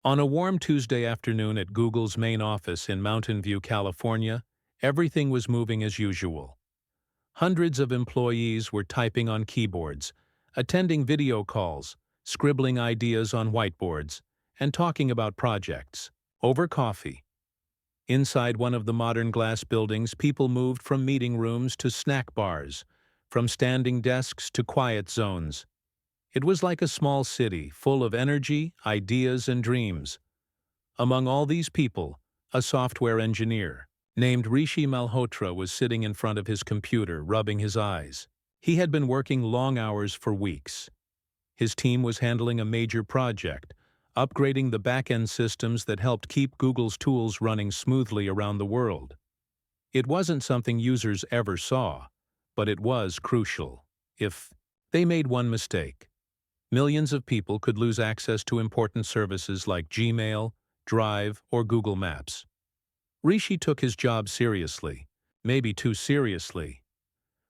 On a warm Tuesday afternoon at Google's main office in Mountain View, California, everything was moving as usual. Hundreds of employees were typing on keyboards, attending video calls, scribbling ideas on whiteboards, and talking about projects, over coffee. Inside one of the modern glass buildings, people moved from meeting rooms to snack bars, from standing desks to quiet zones. It was like a small city, full of energy, ideas, and dreams. Among all these people, a software engineer named Rishi Malhotra was sitting in front of his computer, rubbing his eyes. He had been working long hours for weeks. His team was handling a major project, upgrading the back-end systems that helped keep Google's tools running smoothly around the world. It wasn't something users ever saw, but it was crucial. If they made one mistake, millions of people could lose access to important services like Gmail, Drive, or Google Maps. Rishi took his job seriously, maybe too seriously.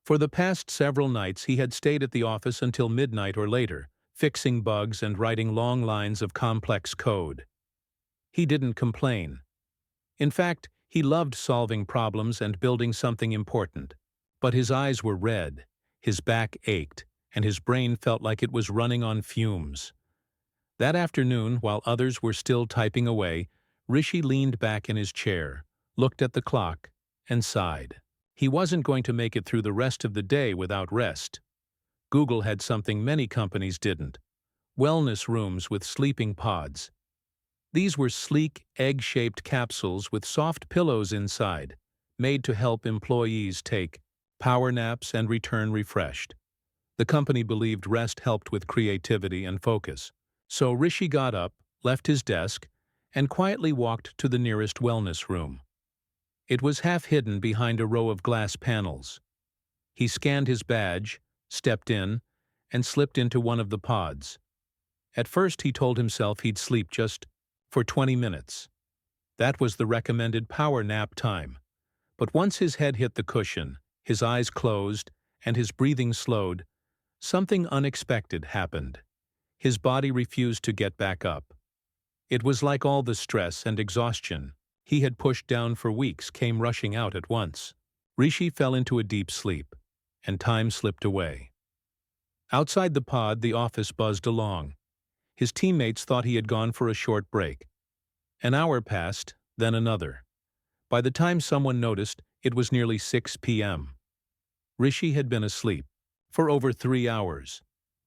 For the past several nights he had stayed at the office until midnight or later, fixing bugs and writing long lines of complex code. He didn't complain. In fact, he loved solving problems and building something important. But his eyes were red, his back ached, and his brain felt like it was running on fumes. That afternoon, while others were still typing away, Rishi leaned back in his chair, looked at the clock, and sighed. He wasn't going to make it through the rest of the day without rest. Google had something many companies didn't: wellness rooms with sleeping pods. These were sleek, egg-shaped capsules with soft pillows inside, made to help employees take power naps and return refreshed. The company believed rest helped with creativity and focus. So Rishi got up, left his desk, and quietly walked to the nearest wellness room. It was half hidden behind a row of glass panels. He scanned his badge, stepped in, and slipped into one of the pods. At first he told himself he'd sleep just for 20 minutes. That was the recommended power nap time. But once his head hit the cushion, his eyes closed, and his breathing slowed, something unexpected happened. His body refused to get back up. It was like all the stress and exhaustion he had pushed down for weeks came rushing out at once. Rishi fell into a deep sleep, and time slipped away. Outside the pod, the office buzzed along. His teammates thought he had gone for a short break. An hour passed, then another. By the time someone noticed, it was nearly 6 p.m. Rishi had been asleep for over 3 hours.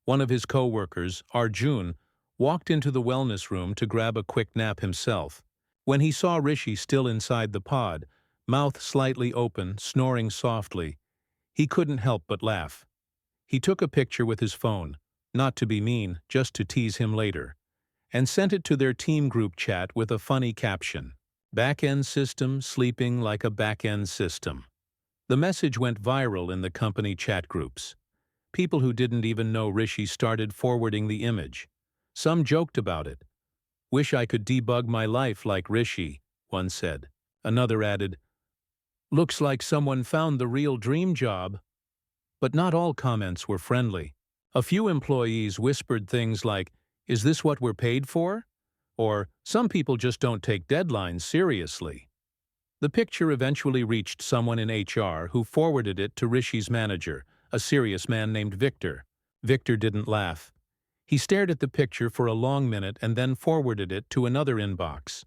One of his co-workers, Arjun, walked into the wellness room to grab a quick nap himself. When he saw Rishi still inside the pod, mouth slightly open, snoring softly, he couldn't help but laugh. He took a picture with his phone, not to be mean, just to tease him later, and sent it to their team group chat with a funny caption: "Back-end system sleeping like a back-end system." The message went viral in the company chat groups. People who didn't even know Rishi started forwarding the image. Some joked about it. "Wish I could debug my life like Rishi," one said. Another added, "Looks like someone found the real dream job." But not all comments were friendly. A few employees whispered things like, "Is this what we're paid for?" Or, "Some people just don't take deadlines seriously." The picture eventually reached someone in HR who forwarded it to Rishi's manager, a serious man named Victor. Victor didn't laugh. He stared at the picture for a long minute and then forwarded it to another inbox,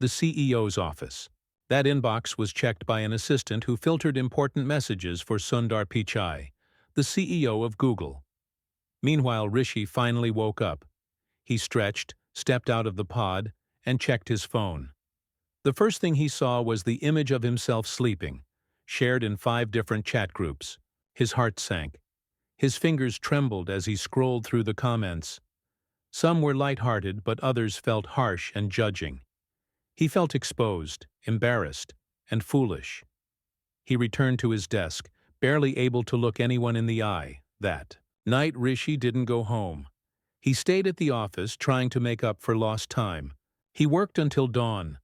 the CEO's office. That inbox was checked by an assistant who filtered important messages for Sundar Pichai, the CEO of Google. Meanwhile, Rishi finally woke up. He stretched, stepped out of the pod, and checked his phone. The first thing he saw was the image of himself sleeping, shared in 5 different chat groups. His heart sank. His fingers trembled as he scrolled through the comments. Some were light-hearted, but others felt harsh and judging. He felt exposed, embarrassed, and foolish. He returned to his desk, barely able to look anyone in the eye. That night, Rishi didn't go home. He stayed at the office, trying to make up for lost time. He worked until dawn,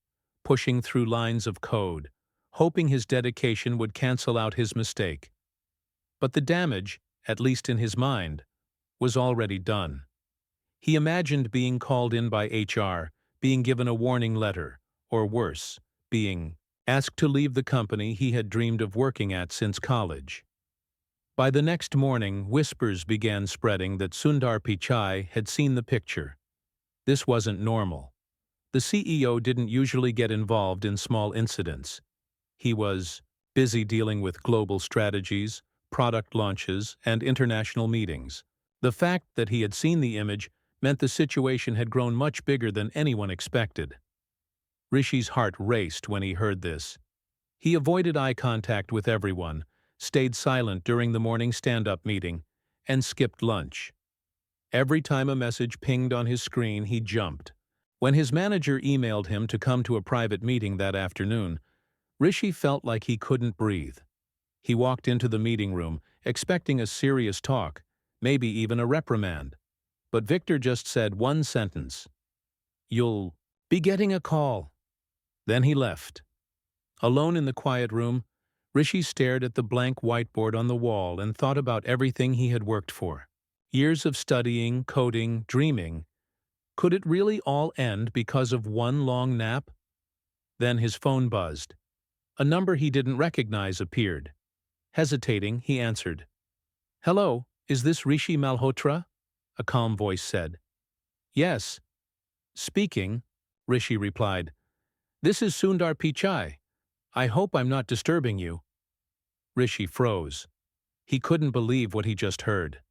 pushing through lines of code, hoping his dedication would cancel out his mistake. But the damage, at least in his mind, was already done. He imagined being called in by HR, being given a warning letter, or worse, being asked to leave the company he had dreamed of working at since college. By the next morning, whispers began spreading that Sundar Pichai had seen the picture. This wasn't normal. The CEO didn't usually get involved in small incidents. He was busy dealing with global strategies, product launches, and international meetings. The fact that he had seen the image meant the situation had grown much bigger than anyone expected. Rishi's heart raced when he heard this. He avoided eye contact with everyone, stayed silent during the morning stand-up meeting, and skipped lunch. Every time a message pinged on his screen, he jumped. When his manager emailed him to come to a private meeting that afternoon, Rishi felt like he couldn't breathe. He walked into the meeting room, expecting a serious talk, maybe even a reprimand. But Victor just said one sentence. "You'll be getting a call." Then he left. Alone in the quiet room, Rishi stared at the blank whiteboard on the wall and thought about everything he had worked for. Years of studying, coding, dreaming. Could it really all end because of one long nap? Then his phone buzzed. A number he didn't recognize appeared. Hesitating, he answered. "Hello, is this Rishi Malhotra?" a calm voice said. "Yes." "Speaking," Rishi replied. "This is Sundar Pichai. I hope I'm not disturbing you." Rishi froze. He couldn't believe what he just heard.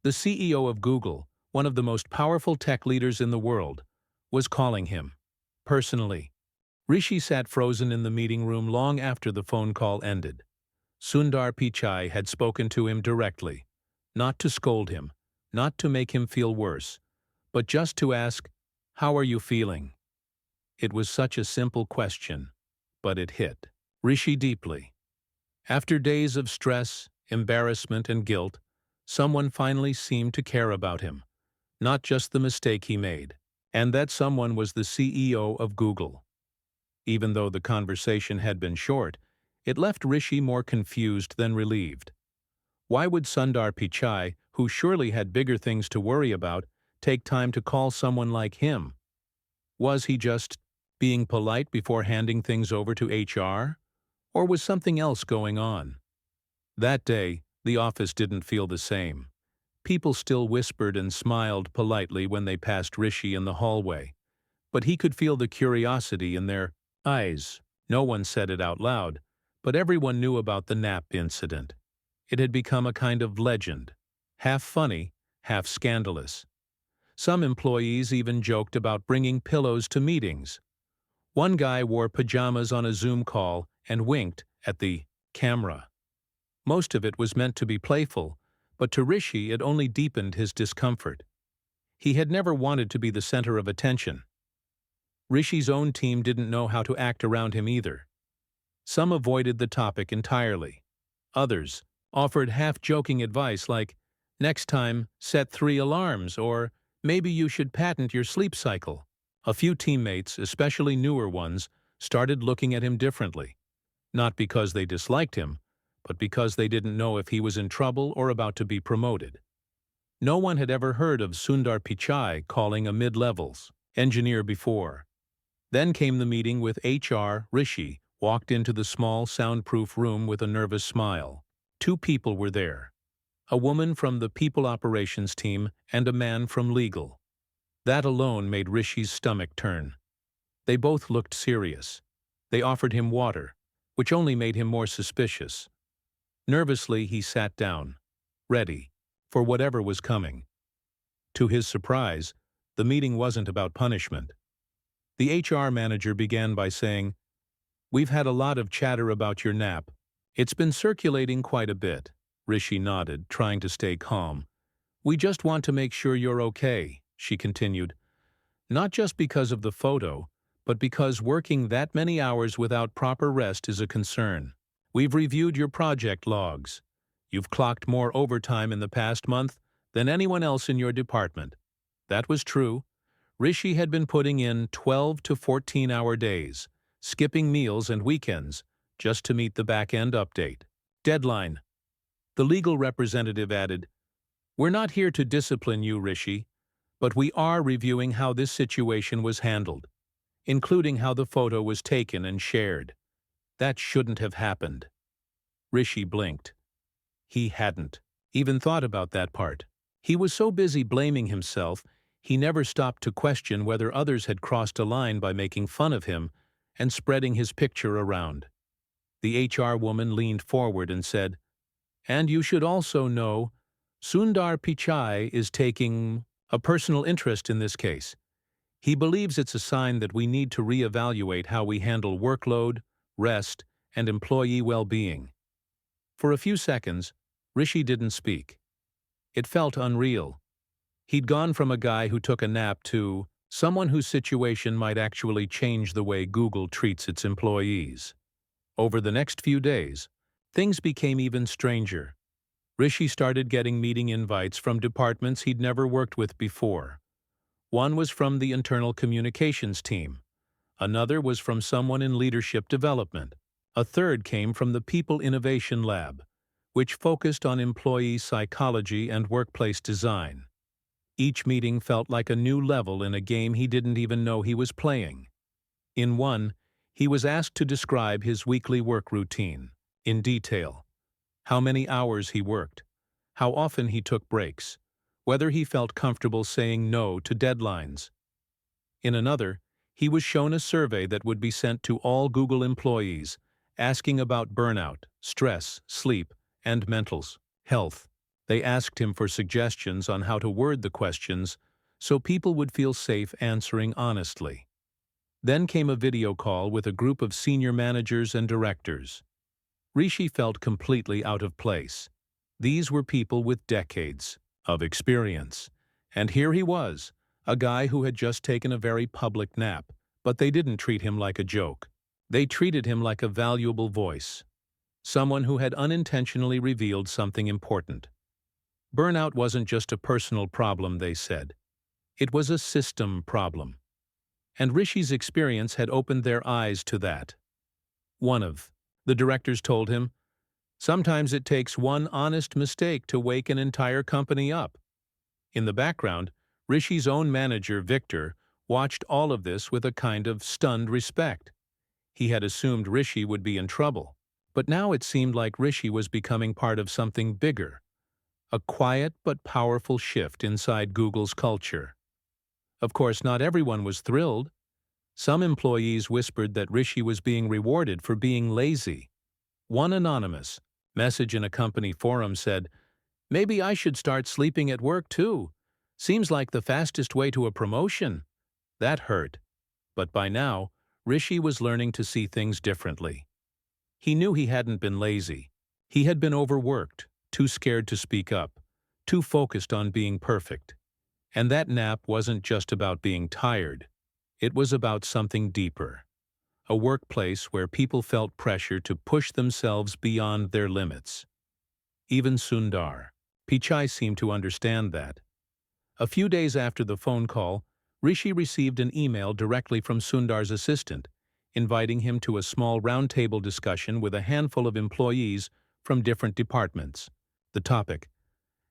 The CEO of Google, one of the most powerful tech leaders in the world, was calling him. Personally. Rishi sat frozen in the meeting room long after the phone call ended. Sundar Pichai had spoken to him directly, not to scold him, not to make him feel worse, but just to ask, "How are you feeling?" It was such a simple question, but it hit Rishi deeply. After days of stress, embarrassment, and guilt, someone finally seemed to care about him, not just the mistake he made. And that someone was the CEO of Google. Even though the conversation had been short, it left Rishi more confused than relieved. Why would Sundar Pichai, who surely had bigger things to worry about, take time to call someone like him? Was he just being polite before handing things over to HR? Or was something else going on? That day, the office didn't feel the same. People still whispered and smiled politely when they passed Rishi in the hallway, but he could feel the curiosity in their eyes. No one said it out loud, but everyone knew about the nap incident. It had become a kind of legend, half funny, half scandalous. Some employees even joked about bringing pillows to meetings. One guy wore pajamas on a Zoom call and winked at the camera. Most of it was meant to be playful, but to Rishi it only deepened his discomfort. He had never wanted to be the center of attention. Rishi's own team didn't know how to act around him either. Some avoided the topic entirely. Others offered half-joking advice like, "Next time, set 3 alarms," or "Maybe you should patent your sleep cycle." A few teammates, especially newer ones, started looking at him differently. Not because they disliked him, but because they didn't know if he was in trouble or about to be promoted. No one had ever heard of Sundar Pichai calling a mid-levels engineer before. Then came the meeting with HR. Rishi walked into the small, soundproof room with a nervous smile. 2 people were there. A woman from the people operations team and a man from legal. That alone made Rishi's stomach turn. They both looked serious. They offered him water, which only made him more suspicious. Nervously, he sat down, ready for whatever was coming. To his surprise, the meeting wasn't about punishment. The HR manager began by saying, "We've had a lot of chatter about your nap. It's been circulating quite a bit." Rishi nodded, trying to stay calm. "We just want to make sure you're okay," she continued. "Not just because of the photo, but because working that many hours without proper rest is a concern. We've reviewed your project logs. You've clocked more overtime in the past month than anyone else in your department." That was true. Rishi had been putting in 12 to 14-hour days, skipping meals and weekends, just to meet the back-end update deadline. The legal representative added, "We're not here to discipline you, Rishi, but we are reviewing how this situation was handled. including how the photo was taken and shared. That shouldn't have happened. Rishi blinked. He hadn't even thought about that part. He was so busy blaming himself, he never stopped to question whether others had crossed a line by making fun of him and spreading his picture around. The HR woman leaned forward and said, "And you should also know, Sundar Pichai is taking a personal interest in this case. He believes it's a sign that we need to reevaluate how we handle workload, rest, and employee well-being." For a few seconds, Rishi didn't speak. It felt unreal. He'd gone from a guy who took a nap to someone whose situation might actually change the way Google treats its employees. Over the next few days, things became even stranger. Rishi started getting meeting invites from departments he'd never worked with before. One was from the internal communications team. Another was from someone in leadership development. A third came from the People Innovation Lab, which focused on employee psychology and workplace design. Each meeting felt like a new level in a game he didn't even know he was playing. In one, he was asked to describe his weekly work routine, in detail. How many hours he worked, how often he took breaks, whether he felt comfortable saying no to deadlines. In another, he was shown a survey that would be sent to all Google employees, asking about burnout, stress, sleep, and mental health. They asked him for suggestions on how to word the questions so people would feel safe answering honestly. Then came a video call with a group of senior managers and directors. Rishi felt completely out of place. These were people with decades of experience. And here he was, a guy who had just taken a very public nap, but they didn't treat him like a joke. They treated him like a valuable voice, someone who had unintentionally revealed something important. Burnout wasn't just a personal problem, they said. It was a system problem. And Rishi's experience had opened their eyes to that. One of the directors told him, "Sometimes it takes one honest mistake to wake an entire company up." In the background, Rishi's own manager, Victor, watched all of this with a kind of stunned respect. He had assumed Rishi would be in trouble, but now it seemed like Rishi was becoming part of something bigger, a quiet but powerful shift inside Google's culture. Of course, not everyone was thrilled. Some employees whispered that Rishi was being rewarded for being lazy. One anonymous message in a company forum said, "Maybe I should start sleeping at work too. Seems like the fastest way to a promotion." That hurt. But by now, Rishi was learning to see things differently. He knew he hadn't been lazy. He had been overworked, too scared to speak up, too focused on being perfect. And that nap wasn't just about being tired. It was about something deeper. A workplace where people felt pressure to push themselves beyond their limits. Even Sundar Pichai seemed to understand that. A few days after the phone call, Rishi received an email directly from Sundar's assistant, inviting him to a small roundtable discussion with a handful of employees from different departments. The topic: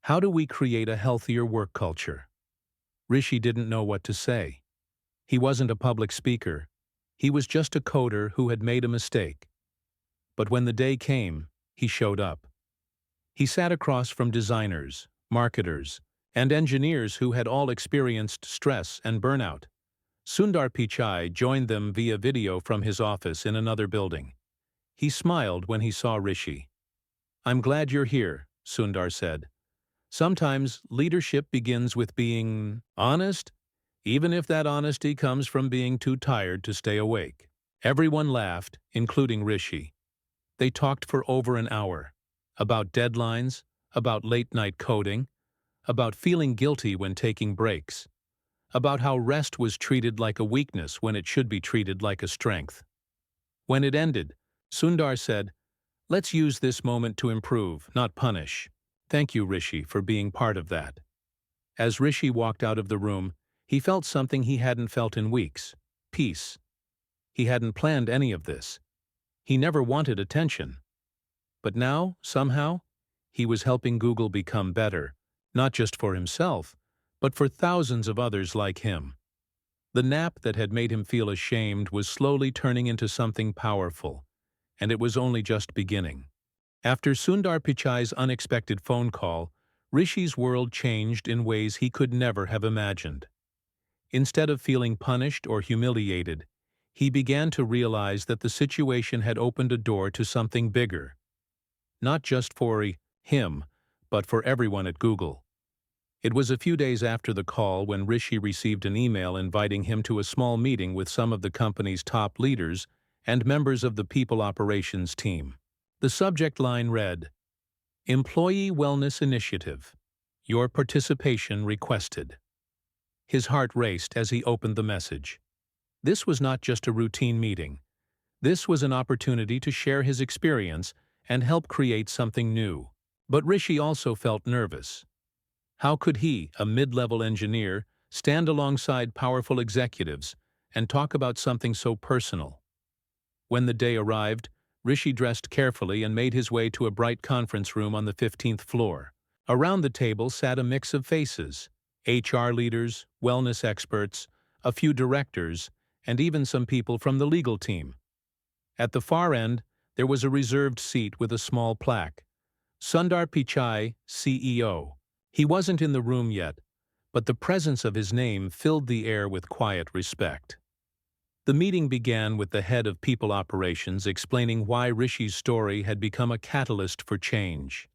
how do we create a healthier work culture? Rishi didn't know what to say. He wasn't a public speaker. He was just a coder who had made a mistake. But when the day came, he showed up. He sat across from designers, marketers, and engineers who had all experienced stress and burnout. Sundar Pichai joined them via video from his office in another building. He smiled when he saw Rishi. "I'm glad you're here," Sundar said. "Sometimes leadership begins with being honest, even if that honesty comes from being too tired to stay awake." Everyone laughed, including Rishi. They talked for over an hour, about deadlines, about late-night coding, about feeling guilty when taking breaks, about how rest was treated like a weakness when it should be treated like a strength. When it ended, Sundar said, "Let's use this moment to improve, not punish. Thank you, Rishi, for being part of that." As Rishi walked out of the room, he felt something he hadn't felt in weeks: peace. He hadn't planned any of this. He never wanted attention. But now, somehow, he was helping Google become better, not just for himself, but for thousands of others like him. The nap that had made him feel ashamed was slowly turning into something powerful, and it was only just beginning. After Sundar Pichai's unexpected phone call, Rishi's world changed in ways he could never have imagined. Instead of feeling punished or humiliated, he began to realize that the situation had opened a door to something bigger. Not just for him, but for everyone at Google. It was a few days after the call when Rishi received an email inviting him to a small meeting with some of the company's top leaders and members of the People Operations team. The subject line read, "Employee Wellness Initiative. Your participation requested." His heart raced as he opened the message. This was not just a routine meeting. This was an opportunity to share his experience and help create something new. But Rishi also felt nervous. How could he, a mid-level engineer, stand alongside powerful executives and talk about something so personal? When the day arrived, Rishi dressed carefully and made his way to a bright conference room on the 15th floor. Around the table sat a mix of faces: HR leaders, wellness experts, a few directors, and even some people from the legal team. At the far end, there was a reserved seat with a small plaque. Sundar Pichai, CEO. He wasn't in the room yet, but the presence of his name filled the air with quiet respect. The meeting began with the head of People Operations explaining why Rishi's story had become a catalyst for change.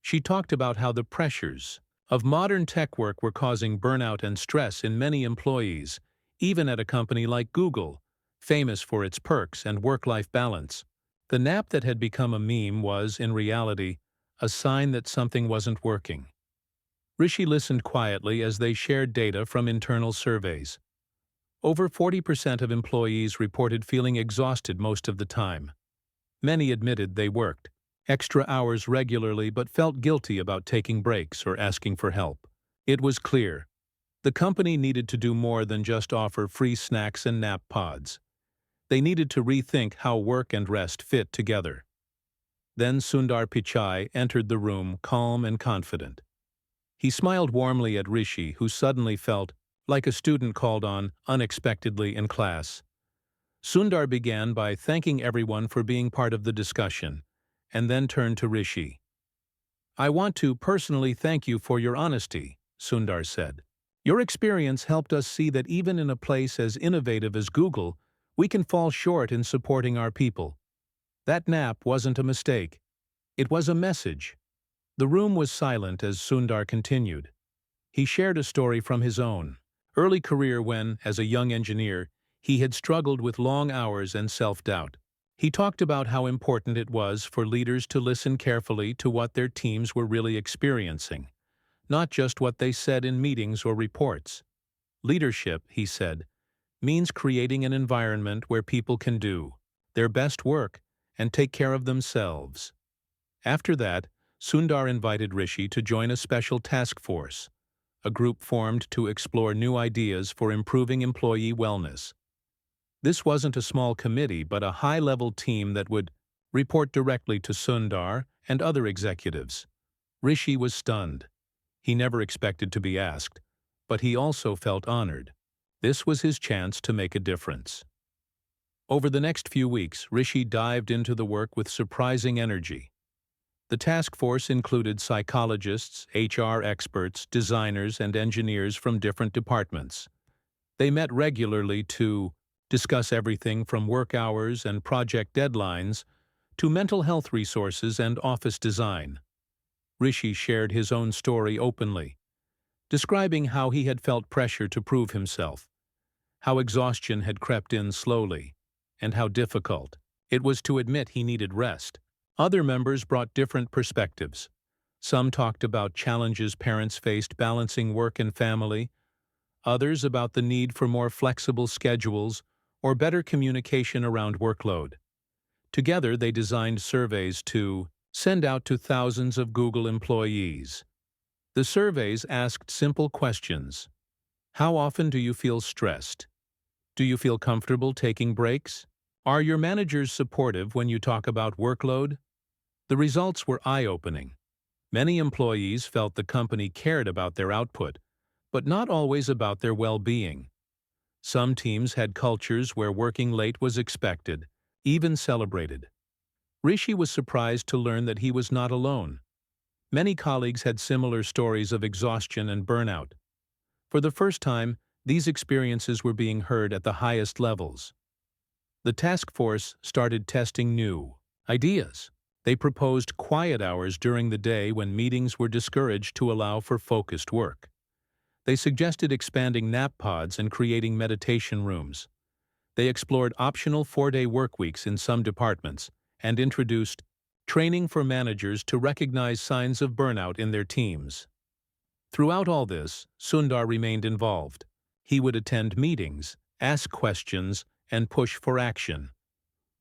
She talked about how the pressures of modern tech work were causing burnout and stress in many employees, even at a company like Google, famous for its perks and work-life balance. The nap that had become a meme was, in reality, a sign that something wasn't working. Rishi listened quietly as they shared data from internal surveys. Over 40% of employees reported feeling exhausted most of the time. Many admitted they worked extra hours regularly but felt guilty about taking breaks or asking for help. It was clear. The company needed to do more than just offer free snacks and nap pods. They needed to rethink how work and rest fit together. Then Sundar Pichai entered the room calm and confident. He smiled warmly at Rishi, who suddenly felt like a student called on unexpectedly in class. Sundar began by thanking everyone for being part of the discussion, and then turned to Rishi. "I want to personally thank you for your honesty," Sundar said. "Your experience helped us see that even in a place as innovative as Google, we can fall short in supporting our people. That nap wasn't a mistake. It was a message." The room was silent as Sundar continued. He shared a story from his own early career when, as a young engineer, he had struggled with long hours and self-doubt. He talked about how important it was for leaders to listen carefully to what their teams were really experiencing, not just what they said in meetings or reports. Leadership, he said, means creating an environment where people can do their best work and take care of themselves. After that, Sundar invited Rishi to join a special task force, a group formed to explore new ideas for improving employee wellness. This wasn't a small committee, but a high-level team that would report directly to Sundar and other executives. Rishi was stunned. He never expected to be asked, but he also felt honored. This was his chance to make a difference. Over the next few weeks, Rishi dived into the work with surprising energy. The task force included psychologists, HR experts, designers, and engineers from different departments. They met regularly to discuss everything from work hours and project deadlines to mental health resources and office design. Rishi shared his own story openly, describing how he had felt pressure to prove himself, how exhaustion had crept in slowly, and how difficult it was to admit he needed rest. Other members brought different perspectives. Some talked about challenges parents faced balancing work and family, others about the need for more flexible schedules or better communication around workload. Together, they designed surveys to send out to thousands of Google employees. The surveys asked simple questions. How often do you feel stressed? Do you feel comfortable taking breaks? Are your managers supportive when you talk about workload? The results were eye-opening. Many employees felt the company cared about their output, but not always about their well-being. Some teams had cultures where working late was expected, even celebrated. Rishi was surprised to learn that he was not alone. Many colleagues had similar stories of exhaustion and burnout. For the first time, these experiences were being heard at the highest levels. The task force started testing new ideas. They proposed quiet hours during the day when meetings were discouraged to allow for focused work. They suggested expanding nap pods and creating meditation rooms. They explored optional 4-day work weeks in some departments and introduced training for managers to recognize signs of burnout in their teams. Throughout all this, Sundar remained involved. He would attend meetings, ask questions, and push for action.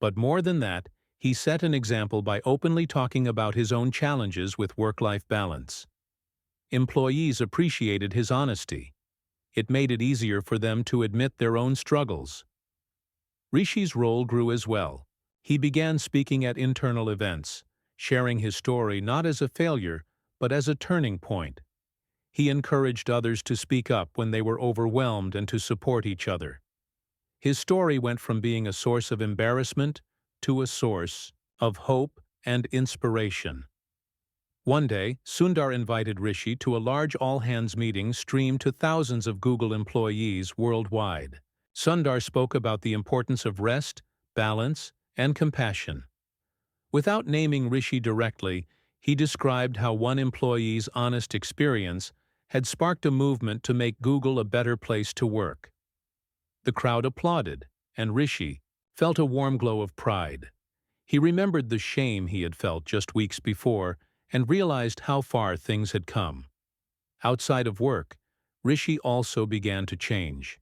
But more than that, he set an example by openly talking about his own challenges with work-life balance. Employees appreciated his honesty. It made it easier for them to admit their own struggles. Rishi's role grew as well. He began speaking at internal events, sharing his story not as a failure, but as a turning point. He encouraged others to speak up when they were overwhelmed and to support each other. His story went from being a source of embarrassment to a source of hope and inspiration. One day, Sundar invited Rishi to a large all-hands meeting streamed to thousands of Google employees worldwide. Sundar spoke about the importance of rest, balance, and compassion. Without naming Rishi directly, he described how one employee's honest experience had sparked a movement to make Google a better place to work. The crowd applauded, and Rishi felt a warm glow of pride. He remembered the shame he had felt just weeks before and realized how far things had come. Outside of work, Rishi also began to change.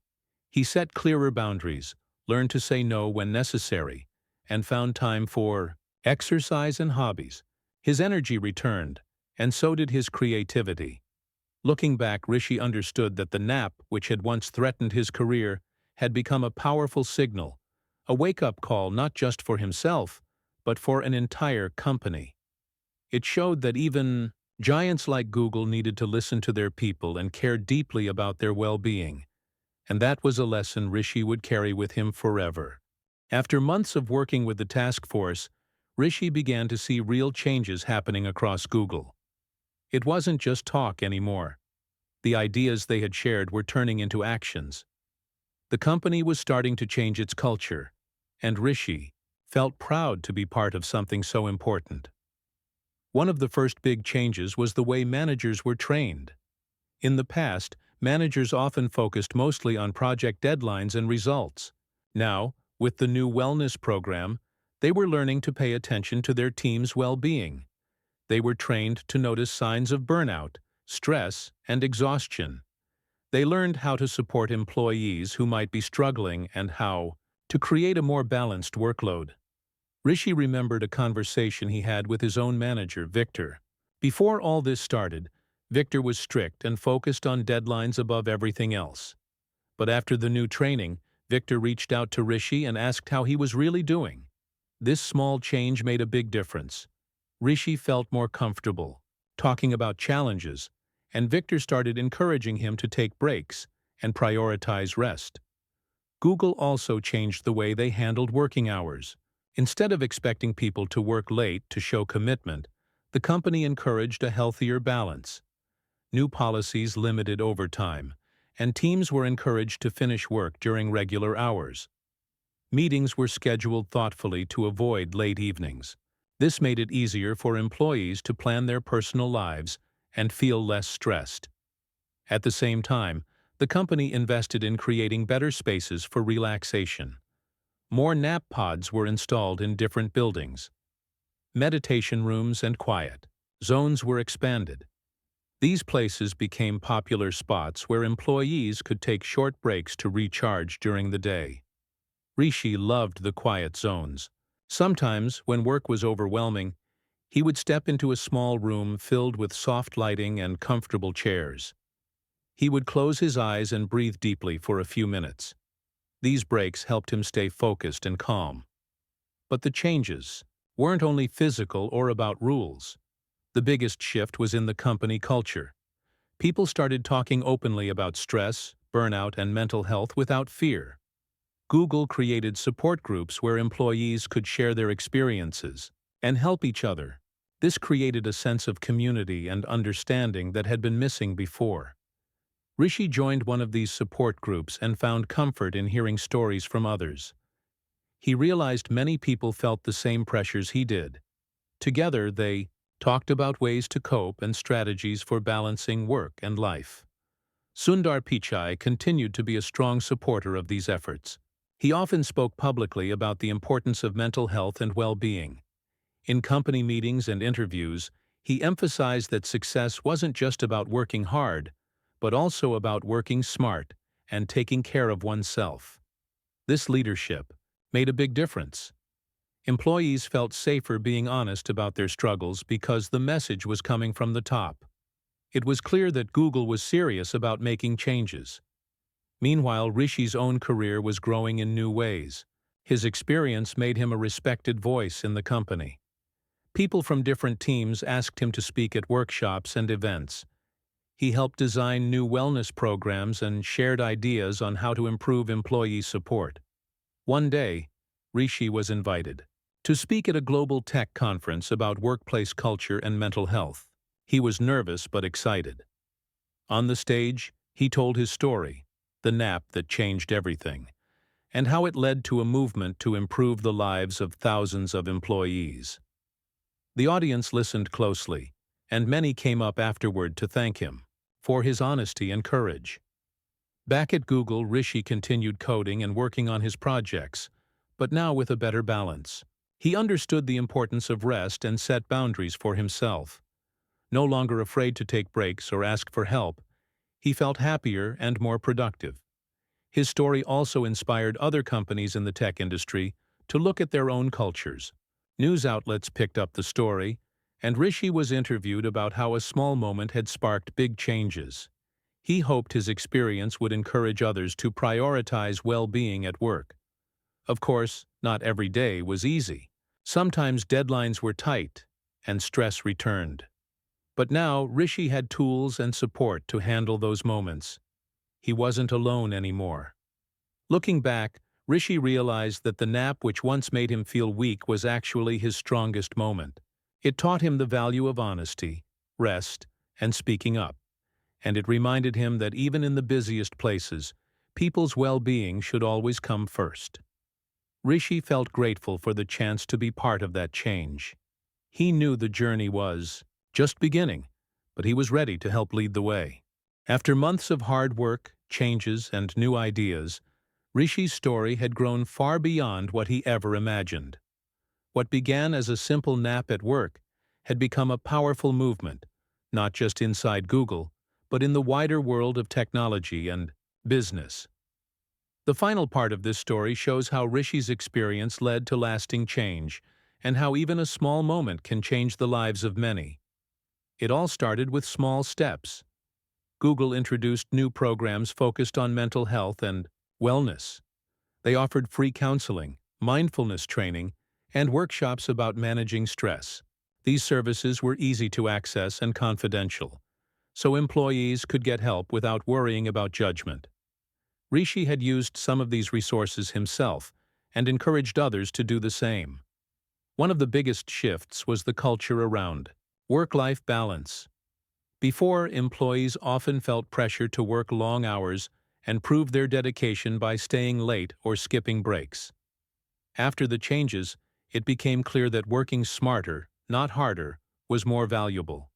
He set clearer boundaries, learned to say no when necessary, and found time for exercise and hobbies. His energy returned, and so did his creativity. Looking back, Rishi understood that the nap, which had once threatened his career, had become a powerful signal, a wake-up call not just for himself, but for an entire company. It showed that even giants like Google needed to listen to their people and care deeply about their well-being. And that was a lesson Rishi would carry with him forever. After months of working with the task force, Rishi began to see real changes happening across Google. It wasn't just talk anymore. The ideas they had shared were turning into actions. The company was starting to change its culture, and Rishi felt proud to be part of something so important. One of the first big changes was the way managers were trained. In the past, managers often focused mostly on project deadlines and results. Now, with the new wellness program, they were learning to pay attention to their team's well-being. They were trained to notice signs of burnout, stress, and exhaustion. They learned how to support employees who might be struggling and how to create a more balanced workload. Rishi remembered a conversation he had with his own manager, Victor. Before all this started, Victor was strict and focused on deadlines above everything else. But after the new training, Victor reached out to Rishi and asked how he was really doing. This small change made a big difference. Rishi felt more comfortable talking about challenges, and Victor started encouraging him to take breaks and prioritize rest. Google also changed the way they handled working hours. Instead of expecting people to work late to show commitment, the company encouraged a healthier balance. New policies limited overtime, and teams were encouraged to finish work during regular hours. Meetings were scheduled thoughtfully to avoid late evenings. This made it easier for employees to plan their personal lives and feel less stressed. At the same time, the company invested in creating better spaces for relaxation. More nap pods were installed in different buildings. Meditation rooms and quiet zones were expanded. These places became popular spots where employees could take short breaks to recharge during the day. Rishi loved the quiet zones. Sometimes, when work was overwhelming, he would step into a small room filled with soft lighting and comfortable chairs. He would close his eyes and breathe deeply for a few minutes. These breaks helped him stay focused and calm. But the changes weren't only physical or about rules. The biggest shift was in the company culture. People started talking openly about stress, burnout and mental health without fear. Google created support groups where employees could share their experiences and help each other. This created a sense of community and understanding that had been missing before. Rishi joined one of these support groups and found comfort in hearing stories from others. He realized many people felt the same pressures he did. Together, they talked about ways to cope and strategies for balancing work and life. Sundar Pichai continued to be a strong supporter of these efforts. He often spoke publicly about the importance of mental health and well-being. In company meetings and interviews, he emphasized that success wasn't just about working hard, but also about working smart and taking care of oneself. This leadership made a big difference. Employees felt safer being honest about their struggles because the message was coming from the top. It was clear that Google was serious about making changes. Meanwhile, Rishi's own career was growing in new ways. His experience made him a respected voice in the company. People from different teams asked him to speak at workshops and events. He helped design new wellness programs and shared ideas on how to improve employee support. One day, Rishi was invited to speak at a global tech conference about workplace culture and mental health. He was nervous but excited. On the stage, he told his story, the nap that changed everything, and how it led to a movement to improve the lives of thousands of employees. The audience listened closely, and many came up afterward to thank him for his honesty and courage. Back at Google, Rishi continued coding and working on his projects, but now with a better balance. He understood the importance of rest and set boundaries for himself. No longer afraid to take breaks or ask for help, he felt happier and more productive. His story also inspired other companies in the tech industry to look at their own cultures. News outlets picked up the story, and Rishi was interviewed about how a small moment had sparked big changes. He hoped his experience would encourage others to prioritize well-being at work. Of course, not every day was easy. Sometimes deadlines were tight, and stress returned. But now, Rishi had tools and support to handle those moments. He wasn't alone anymore. Looking back, Rishi realized that the nap which once made him feel weak was actually his strongest moment. It taught him the value of honesty, rest, and speaking up. And it reminded him that even in the busiest places, people's well-being should always come first. Rishi felt grateful for the chance to be part of that change. He knew the journey was just beginning, but he was ready to help lead the way. After months of hard work, changes, and new ideas, Rishi's story had grown far beyond what he ever imagined. What began as a simple nap at work had become a powerful movement, not just inside Google, but in the wider world of technology and business. The final part of this story shows how Rishi's experience led to lasting change, and how even a small moment can change the lives of many. It all started with small steps. Google introduced new programs focused on mental health and wellness. They offered free counseling, mindfulness training, and workshops about managing stress. These services were easy to access and confidential, so employees could get help without worrying about judgment. Rishi had used some of these resources himself and encouraged others to do the same. One of the biggest shifts was the culture around work-life balance. Before, employees often felt pressure to work long hours and prove their dedication by staying late or skipping breaks. After the changes, it became clear that working smarter, not harder, was more valuable.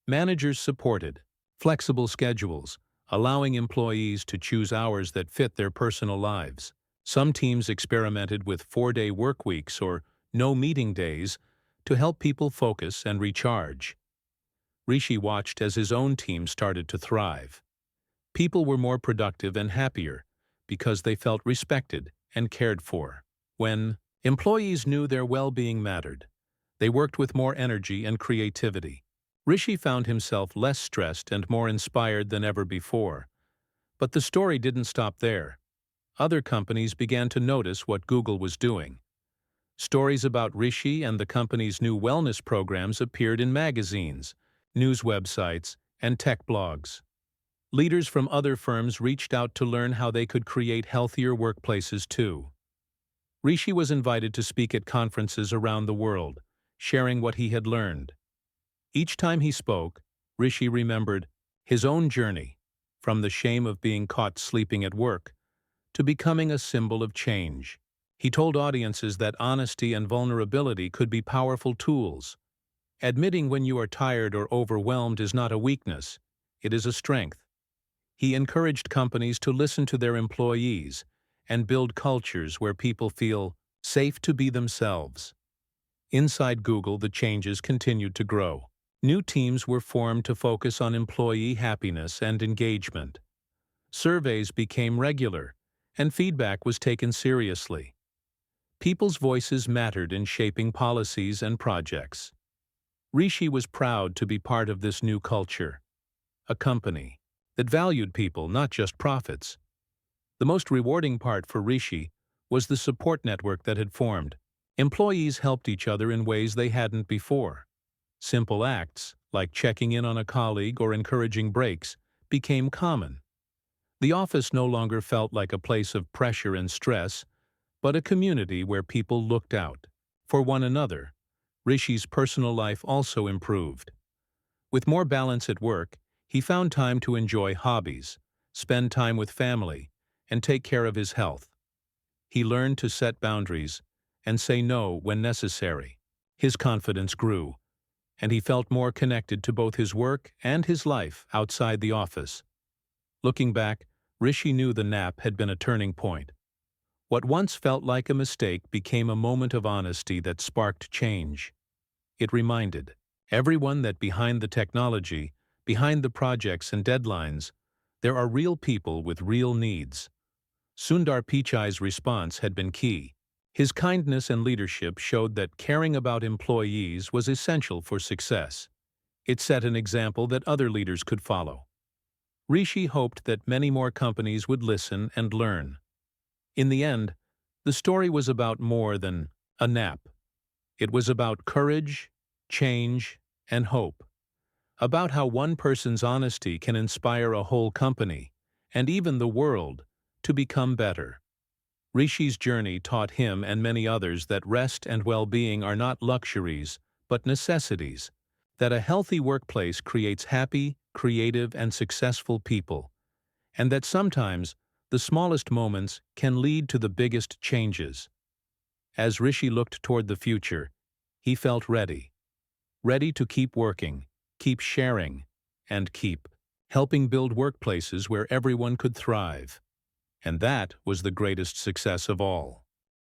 Managers supported flexible schedules, allowing employees to choose hours that fit their personal lives. Some teams experimented with 4-day work weeks or no meeting days to help people focus and recharge. Rishi watched as his own team started to thrive. People were more productive and happier because they felt respected and cared for. When employees knew their well-being mattered, they worked with more energy and creativity. Rishi found himself less stressed and more inspired than ever before. But the story didn't stop there. Other companies began to notice what Google was doing. Stories about Rishi and the company's new wellness programs appeared in magazines, news websites, and tech blogs. Leaders from other firms reached out to learn how they could create healthier workplaces too. Rishi was invited to speak at conferences around the world, sharing what he had learned. Each time he spoke, Rishi remembered his own journey, from the shame of being caught sleeping at work to becoming a symbol of change. He told audiences that honesty and vulnerability could be powerful tools. Admitting when you are tired or overwhelmed is not a weakness, it is a strength. He encouraged companies to listen to their employees and build cultures where people feel safe to be themselves. Inside Google, the changes continued to grow. New teams were formed to focus on employee happiness and engagement. Surveys became regular, and feedback was taken seriously. People's voices mattered in shaping policies and projects. Rishi was proud to be part of this new culture, a company that valued people, not just profits. The most rewarding part for Rishi was the support network that had formed. Employees helped each other in ways they hadn't before. Simple acts, like checking in on a colleague or encouraging breaks, became common. The office no longer felt like a place of pressure and stress, but a community where people looked out for one another. Rishi's personal life also improved. With more balance at work, he found time to enjoy hobbies, spend time with family, and take care of his health. He learned to set boundaries and say no when necessary. His confidence grew, and he felt more connected to both his work and his life outside the office. Looking back, Rishi knew the nap had been a turning point. What once felt like a mistake became a moment of honesty that sparked change. It reminded everyone that behind the technology, behind the projects and deadlines, there are real people with real needs. Sundar Pichai's response had been key. His kindness and leadership showed that caring about employees was essential for success. It set an example that other leaders could follow. Rishi hoped that many more companies would listen and learn. In the end, the story was about more than a nap. It was about courage, change, and hope. About how one person's honesty can inspire a whole company, and even the world, to become better. Rishi's journey taught him and many others that rest and well-being are not luxuries, but necessities, that a healthy workplace creates happy, creative, and successful people, and that sometimes the smallest moments can lead to the biggest changes. As Rishi looked toward the future, he felt ready to keep working, keep sharing, and keep helping build workplaces where everyone could thrive. And that was the greatest success of all.